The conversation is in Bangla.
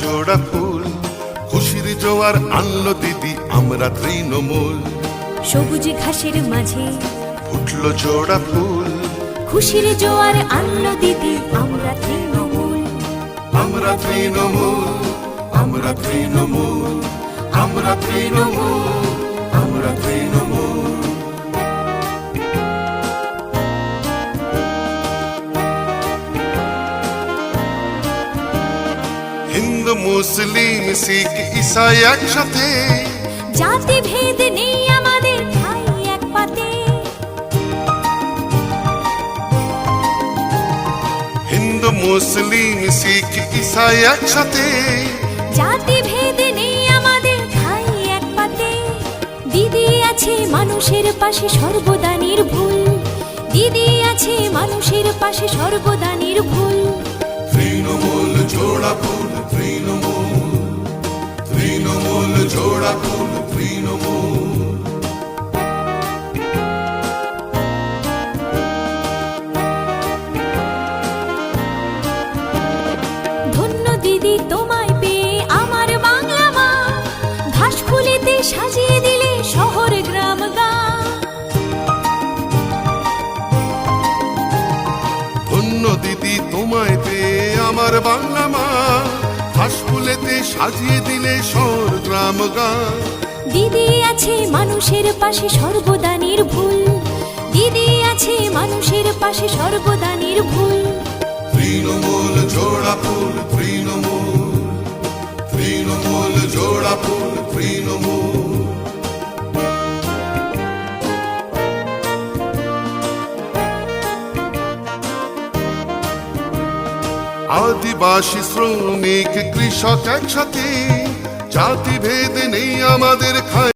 জোড়া ফুল, খুশির জোয়ার আনলো দিদি আমরা তৃণমূল। সবুজ ঘাসের মাঝে ফুটলো জোড়া ফুল, খুশির জোয়ার আনলো দিদি আমরা তৃণমূল। আমরা তৃণমূল, আমরা তৃণমূল, আমরা তৃণমূল, আমরা তৃণমূল। হিন্দু মুসলিম শিখ ঈসাই একসাথে, জাতি ভেদ নেই আমাদের খাই এক পাতে। হিন্দু মুসলিম শিখ ঈসাই একসাথে, জাতি ভেদ নেই আমাদের খাই এক পাতে। দিদি আছে মানুষের পাশে সর্বদা নির্ভুল, দিদি আছে মানুষের পাশে সর্বদা নির্ভুল। তৃণমূল জোড়া ফুল, তৃণমূল, তৃণমূল জোড়া ফুল, তৃণমূল। ধন্য দিদি তোমায় পেয়ে আমার বাংলা মা, ঘাস ফুলেতে সাজিয়ে দিলে শহর গ্রাম গাঁ। ধন্য দিদি তোমায় পেয়ে আমার বাংলা মা, ঘাস ফুলেতে সাজিয়ে দিলে শহর গ্রাম গাঁ। দিদি আছে মানুষের পাশে সর্বদা নির্ভুল, দিদি আছে মানুষের পাশে সর্বদা নির্ভুল। তৃণমূল জোড়া ফুল, তৃণমূল, তৃণমূল জোড়া ফুল, তৃণমূল। আদিবাসী শ্রমিক কৃষক একসাথে, জাতি ভেদ নেই আমাদের খাই